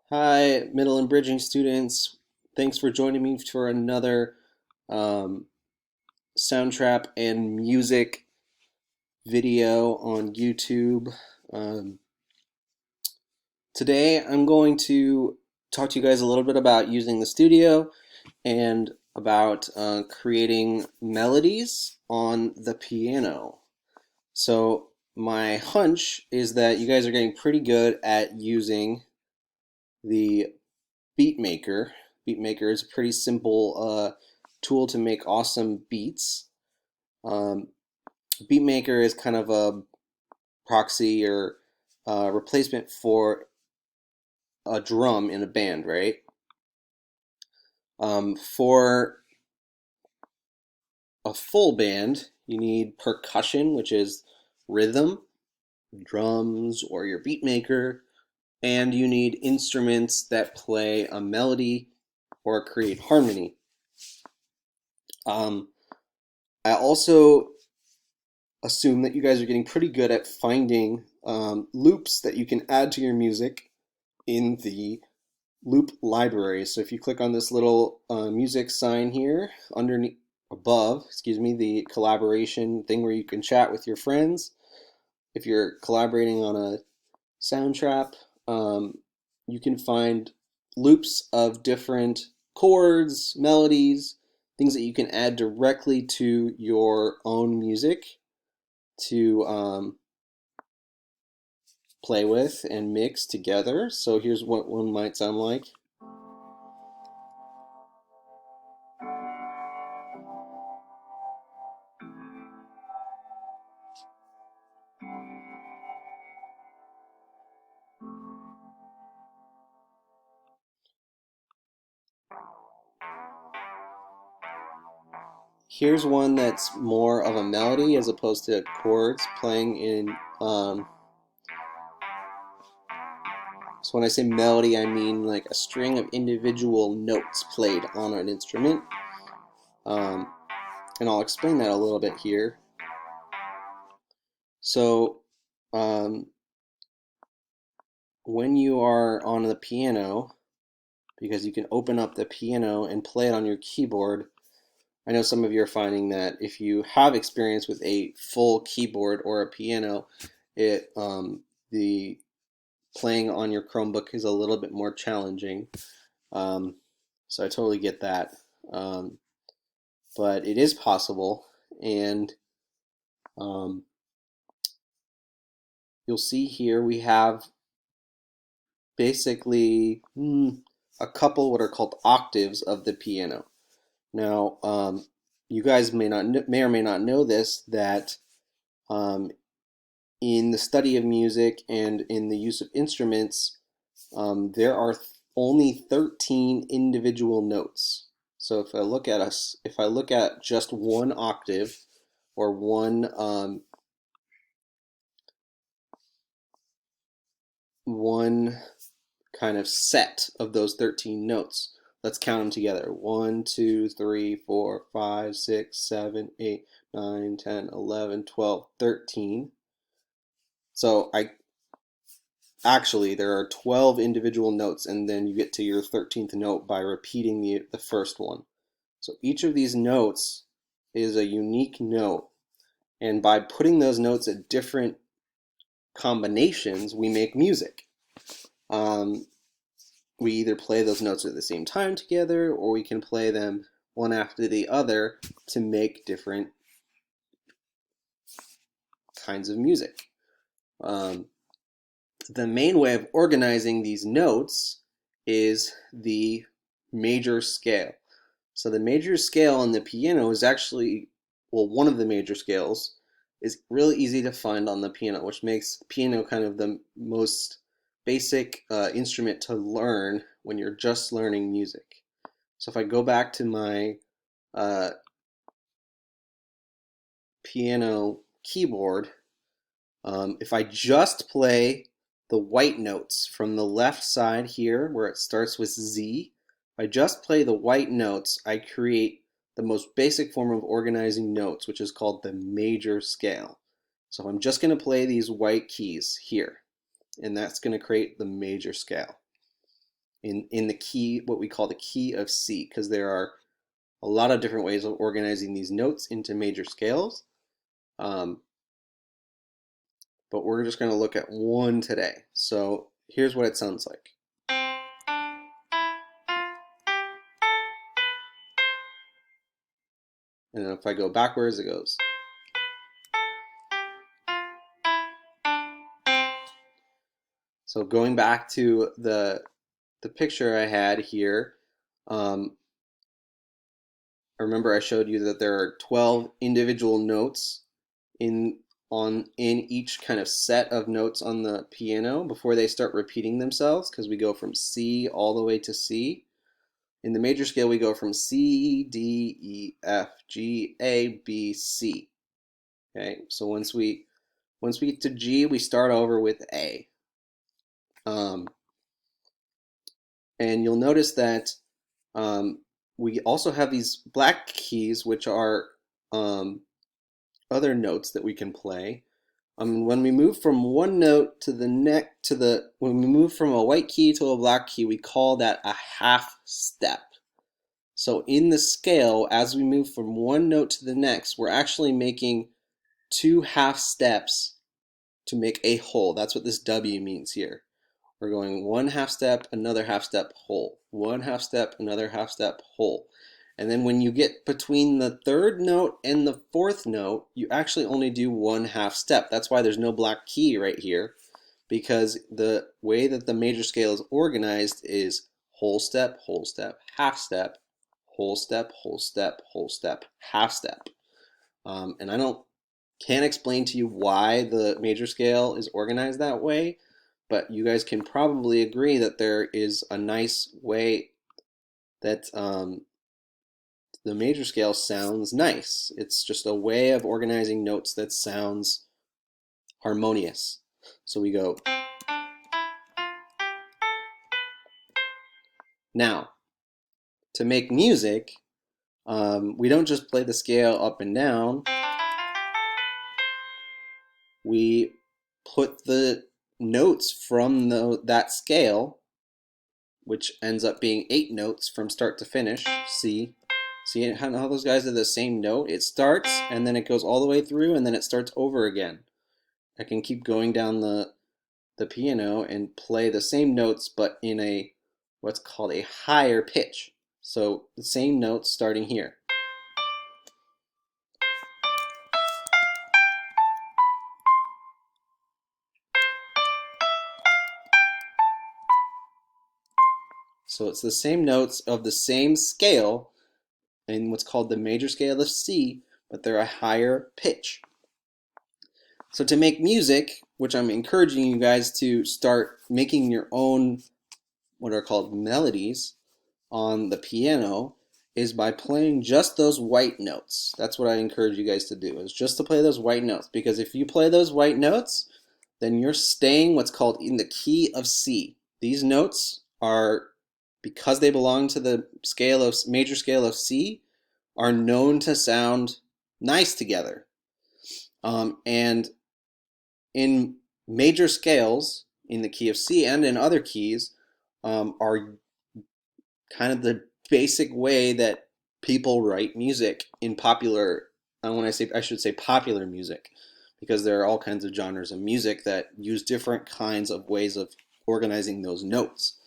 Hi, middle and bridging students. Thanks for joining me for another um, Soundtrap and music video on YouTube. Um, Today, I'm going to talk to you guys a little bit about using the studio and about creating melodies on the piano. So, my hunch is that you guys are getting pretty good at using the Beatmaker. Beatmaker is a pretty simple tool to make awesome beats. Um, Beatmaker is kind of a proxy or replacement for a drum in a band, right? For a full band, you need percussion, which is rhythm, drums, or your beatmaker, and you need instruments that play a melody or create harmony. Um, I also assume that you guys are getting pretty good at finding loops that you can add to your music in the loop library. So if you click on this little music sign here underneath above, excuse me, the collaboration thing where you can chat with your friends. If you're collaborating on a Soundtrap, you can find loops of different chords, melodies, things that you can add directly to your own music to play with and mix together. So here's what one might sound like. Here's one that's more of a melody as opposed to chords playing in. So when I say melody, I mean like a string of individual notes played on an instrument. Um, and I'll explain that a little bit here. So um, when you are on the piano, because you can open up the piano and play it on your keyboard, I know some of you are finding that if you have experience with a full keyboard or a piano, the playing on your Chromebook is a little bit more challenging. Um, so I totally get that, um, but it is possible, and um, you'll see here we have basically a couple what are called octaves of the piano. Now, you guys may or may not know this that um, in the study of music and in the use of instruments, there are only 13 individual notes. So if I look at just one octave or one kind of set of those 13 notes. Let's count them together. 1, 2, 3, 4, 5, 6, 7, 8, 9, 10, 11, 12, 13. So there are 12 individual notes, and then you get to your 13th note by repeating the first one. So each of these notes is a unique note, and by putting those notes at different combinations, we make music. Um, we either play those notes at the same time together, or we can play them one after the other to make different kinds of music. Um, the main way of organizing these notes is the major scale. So the major scale on the piano is actually, well, one of the major scales is really easy to find on the piano, which makes piano kind of the most basic instrument to learn when you're just learning music. So if I go back to my uh, piano keyboard, if I just play the white notes from the left side here, where it starts with Z, if I just play the white notes, I create the most basic form of organizing notes, which is called the major scale. So I'm just going to play these white keys here, and that's going to create the major scale. in the key, what we call the key of C, because there are a lot of different ways of organizing these notes into major scales. Um, but we're just going to look at one today. So here's what it sounds like. And if I go backwards, it goes. So going back to the picture I had here, remember I showed you that there are 12 individual notes in each kind of set of notes on the piano before they start repeating themselves, because we go from C all the way to C. In the major scale, we go from C, D, E, F, G, A, B, C. Okay, so once we get to G, we start over with A. And you'll notice that we also have these black keys, which are other notes that we can play. When we move from one note to the next, when we move from a white key to a black key, we call that a half step. So in the scale, as we move from one note to the next, we're actually making 2 half steps to make a whole. That's what this W means here. We're going 1 half step, another half step, whole. 1 half step, another half step, whole. And then when you get between the 3rd note and the 4th note, you actually only do 1 half step. That's why there's no black key right here, because the way that the major scale is organized is whole step, half step, whole step, whole step, whole step, half step. And I can't explain to you why the major scale is organized that way, but you guys can probably agree that there is a nice way that the major scale sounds nice. It's just a way of organizing notes that sounds harmonious. So we go. Now, to make music, we don't just play the scale up and down. We put the notes from that scale, which ends up being 8 notes from start to finish. See how those guys are the same note? It starts, and then it goes all the way through, and then it starts over again. I can keep going down the piano and play the same notes, but in what's called a higher pitch. So the same notes starting here. So it's the same notes of the same scale in what's called the major scale of C, but they're a higher pitch. So to make music, which I'm encouraging you guys to start making your own what are called melodies on the piano, is by playing just those white notes. That's what I encourage you guys to do, is just to play those white notes. Because if you play those white notes, then you're staying what's called in the key of C. These notes are, because they belong to the major scale of C, are known to sound nice together. And in major scales, in the key of C and in other keys, are kind of the basic way that people write music in popular, I should say popular music, because there are all kinds of genres of music that use different kinds of ways of organizing those notes.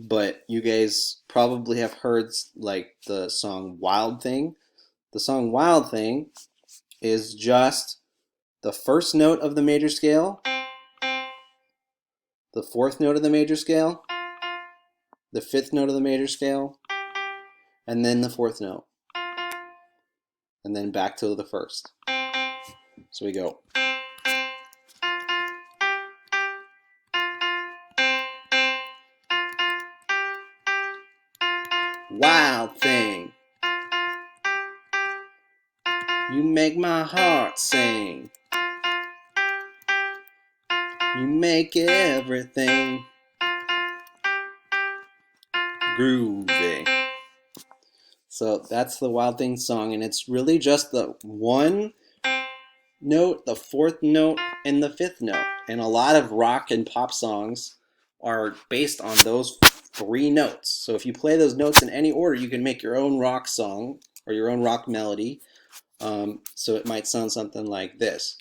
But you guys probably have heard like the song Wild Thing. The song Wild Thing is just the first note of the major scale, the 4th note of the major scale, the 5th note of the major scale, and then the 4th note, and then back to the 1st. So we go. Wild thing, you make my heart sing. You make everything groovy. So that's the Wild Thing song, and it's really just the 1 note, the 4th note, and the 5th note. And a lot of rock and pop songs are based on those three notes. So if you play those notes in any order, you can make your own rock song or your own rock melody. So it might sound something like this.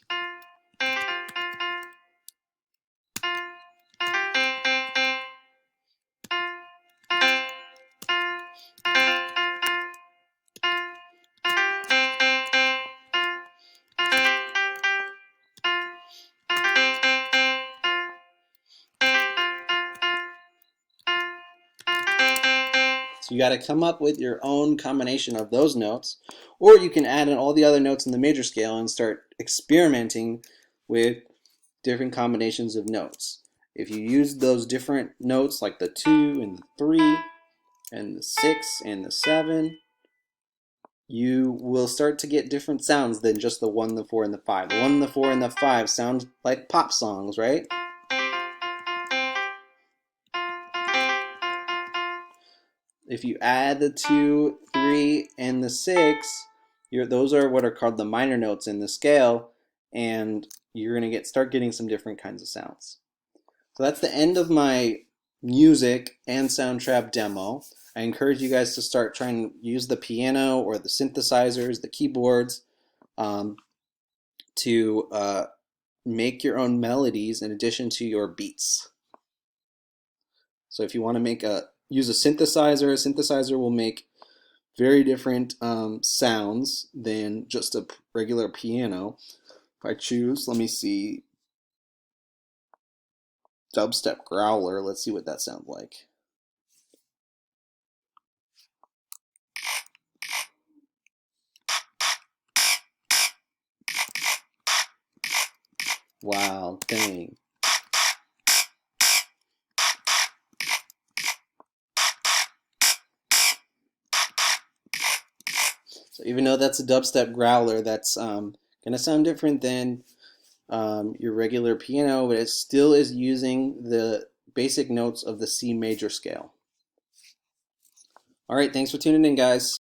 So you got to come up with your own combination of those notes, or you can add in all the other notes in the major scale and start experimenting with different combinations of notes. If you use those different notes like the 2 and the 3 and the 6 and the 7, you will start to get different sounds than just the 1, the 4, and the 5. The 1, the 4, and the 5 sound like pop songs, right? If you add the 2, 3, and the 6, those are what are called the minor notes in the scale, and you're going to start getting some different kinds of sounds. So that's the end of my music and Soundtrap demo. I encourage you guys to start trying to use the piano or the synthesizers, the keyboards, to make your own melodies in addition to your beats. So if you want to use a synthesizer will make very different sounds than just a regular piano. If I choose, let me see, dubstep growler, let's see what that sounds like. Wow, dang. So even though that's a dubstep growler, that's going to sound different than your regular piano, but it still is using the basic notes of the C major scale. All right, thanks for tuning in, guys.